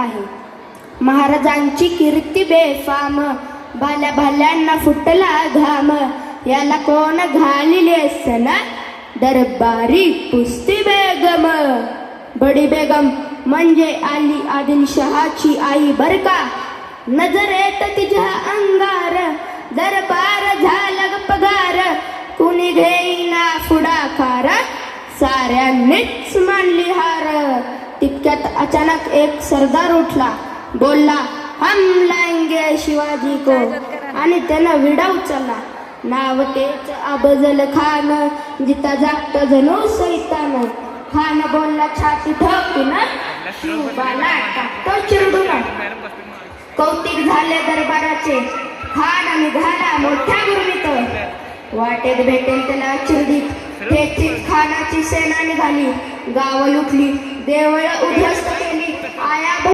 आहे. महाराजांची कीर्ती बेफाम, भाल्या भाल्यांना फुटला घाम. याला कोण घालिले सन, दरबारी पुस्ती बेगम. बडी बेगम म्हणजे आली आदिलशहाची आई बर का. नजरेत तिच्या अंगार, दरबार झाला ग पगार. कुणी घेईना पुढाकार, साऱ्यांनीच मानली हार. तितक्यात अचानक एक सरदार उठला, बोलला हम लाएंगे शिवाजी को, आणि त्यानं विडा उचलला. नाव तेच अफजल खान, जिता जागत जणू सैतान. खान बोलला छाती ठोकून, शिवबाला टाकतो चिरडून. कौतिक झाले दरबाराचे, खान निघाला मोठ्या गुरमीत. वाटेत भेटेल त्याला चिरडीत, ठेचीत खानाची सेना निघाली. गाव लुटली, देवळ उद्ध्वस्त केली, आया